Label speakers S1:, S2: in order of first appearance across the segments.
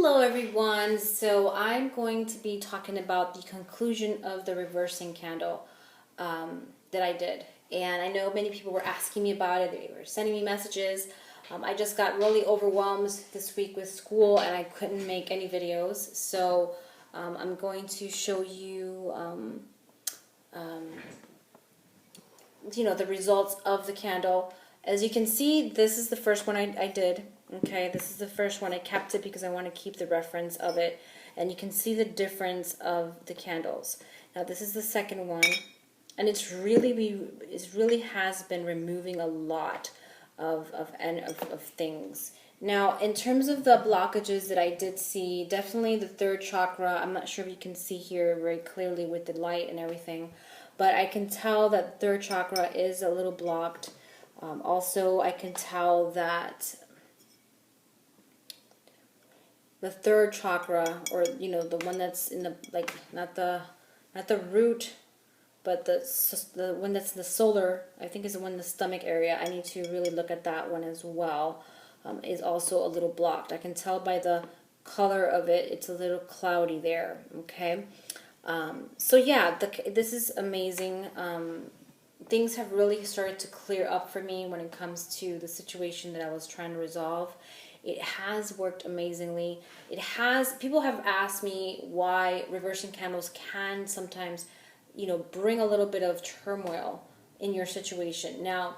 S1: Hello everyone, so I'm going to be talking about the conclusion of the reversing candle that I did. And I know many people were asking me about it, they were sending me messages. I just got really overwhelmed this week with school and I couldn't make any videos. So I'm going to show you, the results of the candle. As you can see, this is the first one I did. Okay, this is the first one. I kept it because I want to keep the reference of it. And you can see the difference of the candles. Now this is the second one. And it really has been removing a lot of things. Now, in terms of the blockages that I did see, definitely the third chakra. I'm not sure if you can see here very clearly with the light and everything. But I can tell that the third chakra is a little blocked. Also, I can tell that the third chakra, or the one that's in the not the root, but the one that's in the solar, I think is the one in the stomach area. I need to really look at that one as well. Is also a little blocked. I can tell by the color of it; it's a little cloudy there. Okay, so yeah, this is amazing. Things have really started to clear up for me when it comes to the situation that I was trying to resolve. It has worked amazingly. People have asked me why reversing candles can sometimes, bring a little bit of turmoil in your situation. Now,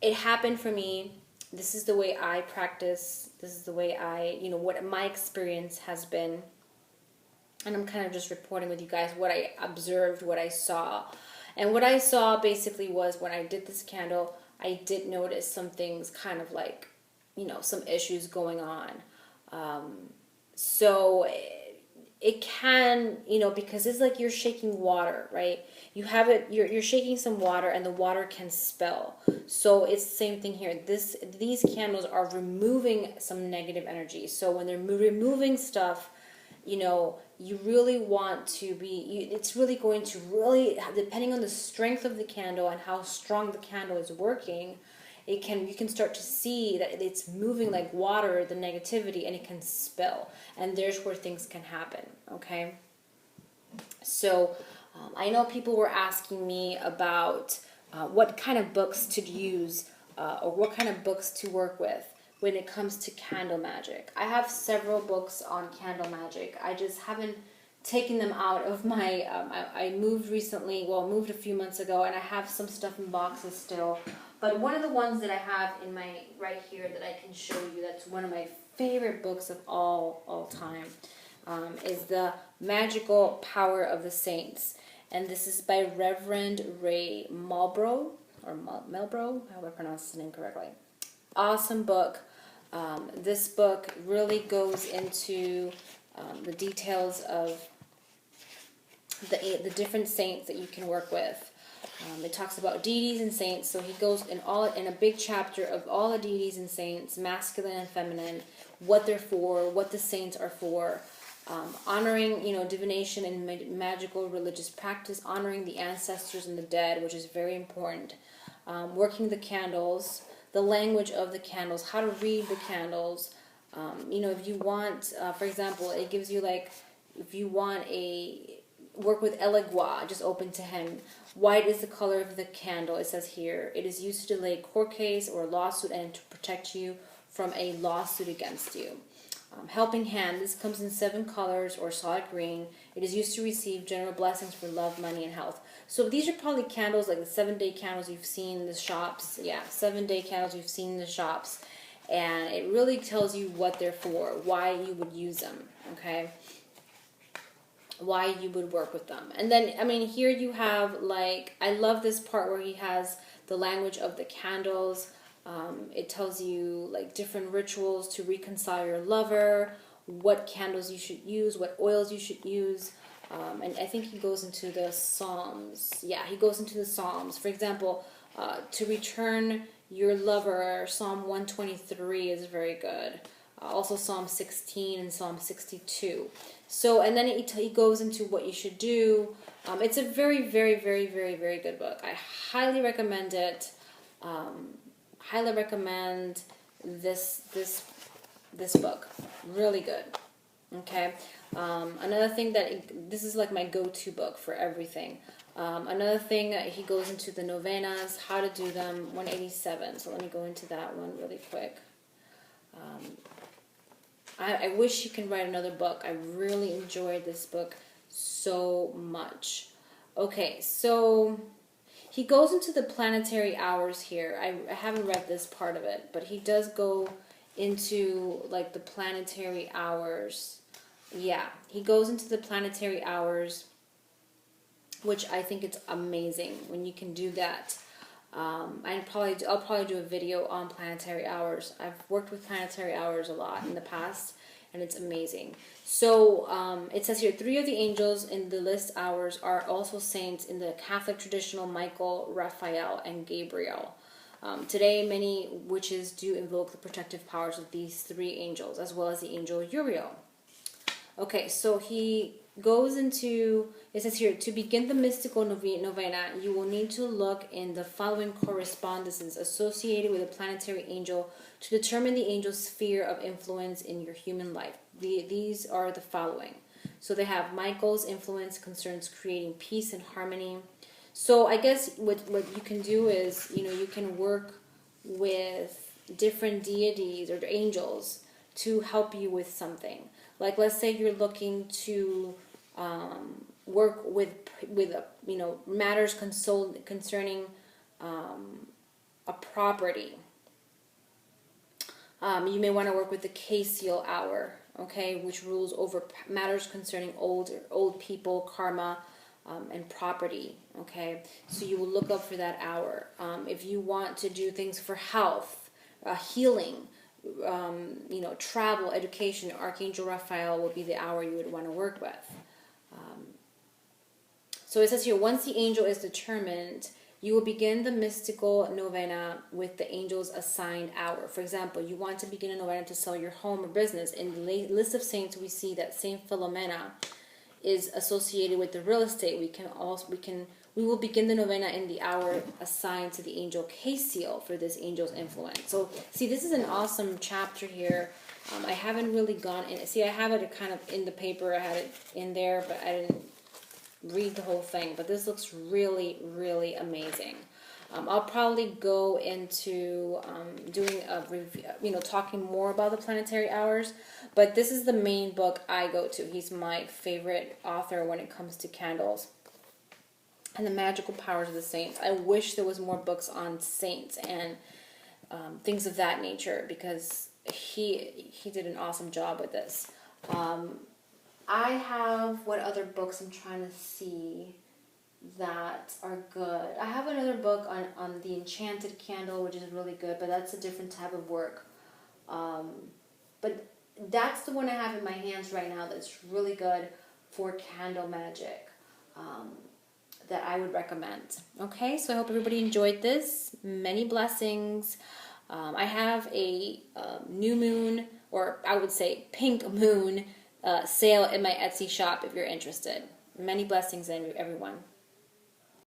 S1: it happened for me. This is the way I practice. This is the way what my experience has been. And I'm kind of just reporting with you guys what I observed, what I saw. And what I saw basically was when I did this candle, I did notice some things kind of like, some issues going on. So it can, because it's like you're shaking water, right? You have it, you're shaking some water and the water can spill. So it's the same thing here. These candles are removing some negative energy. So when they're removing stuff, you really want to be, it's really going to depending on the strength of the candle and how strong the candle is working, you can start to see that it's moving like water, the negativity, and it can spill. And there's where things can happen, okay? So I know people were asking me about what kind of books to use or what kind of books to work with when it comes to candle magic. I have several books on candle magic. I just haven't taken them out of my, I moved recently, moved a few months ago, and I have some stuff in boxes still. But one of the ones that I have in my, right here that I can show you, that's one of my favorite books of all time, is The Magical Power of the Saints. And this is by Reverend Ray Malbrough, or Malbrough, I hope I pronounced his name correctly. Awesome book. This book really goes into the details of the different saints that you can work with. It talks about deities and saints, so he goes in a big chapter of all the deities and saints, masculine and feminine, what they're for, what the saints are for, honoring divination and magical religious practice, honoring the ancestors and the dead, which is very important, working the candles, the language of the candles, how to read the candles. If you want, for example, it gives you if you want work with Elegua, just open to him. White is the color of the candle, it says here. It is used to delay a court case or a lawsuit and to protect you from a lawsuit against you. Helping hand, this comes in 7 colors or solid green. It is used to receive general blessings for love, money, and health. So these are probably candles like the 7-day candles you've seen in the shops. Yeah, 7-day candles you've seen in the shops. And it really tells you what they're for, why you would use them, okay? Why you would work with them. And then, here you have, I love this part where he has the language of the candles. It tells you, different rituals to reconcile your lover, what candles you should use, what oils you should use. And I think he goes into the Psalms. Yeah, he goes into the Psalms. For example, to return your lover, Psalm 123 is very good. Also Psalm 16 and Psalm 62. So, and then he goes into what you should do. It's a very, very, very, very, very good book. I highly recommend it. Highly recommend this book. Really good. Okay. Another thing this is like my go-to book for everything. Another thing, he goes into the novenas, how to do them, 187. So let me go into that one really quick. I wish he can write another book. I really enjoyed this book so much. Okay, so he goes into the planetary hours here. I haven't read this part of it, but he does go into like the planetary hours. Yeah, he goes into the planetary hours, which I think it's amazing when you can do that. I'll probably do a video on planetary hours. I've worked with planetary hours a lot in the past, and it's amazing. So it says here, 3 of the angels in the list hours are also saints in the Catholic traditional: Michael, Raphael, and Gabriel. Today, many witches do invoke the protective powers of these 3 angels, as well as the angel Uriel. Okay, so he goes into, it says here, to begin the mystical novena, you will need to look in the following correspondences associated with a planetary angel to determine the angel's sphere of influence in your human life. These are the following. So they have Michael's influence concerns creating peace and harmony. So I guess what you can do is, you can work with different deities or angels to help you with something. Like, let's say you're looking to work with matters concerning a property. You may want to work with the K-seal hour, okay, which rules over matters concerning old people, karma, and property. Okay, so you will look up for that hour. If you want to do things for health, healing, travel, education, Archangel Raphael will be the hour you would want to work with. So it says here, once the angel is determined, you will begin the mystical novena with the angel's assigned hour. For example, you want to begin a novena to sell your home or business. In the list of saints, we see that Saint Philomena is associated with the real estate. We will begin the novena in the hour assigned to the angel K-seal for this angel's influence. So, see, this is an awesome chapter here. I haven't really gone in. See, I have it kind of in the paper. I had it in there, but I didn't read the whole thing. But this looks really, really amazing. I'll probably go into doing a review, talking more about the planetary hours. But this is the main book I go to. He's my favorite author when it comes to candles and the magical powers of the saints. I wish there was more books on saints and things of that nature, because he did an awesome job with this. I have, what other books I'm trying to see that are good. I have another book on the Enchanted Candle, which is really good, but that's a different type of work. But that's the one I have in my hands right now that's really good for candle magic. That I would recommend. Okay, so I hope everybody enjoyed this. Many blessings. I have a new moon, or I would say pink moon, sale in my Etsy shop if you're interested. Many blessings, everyone.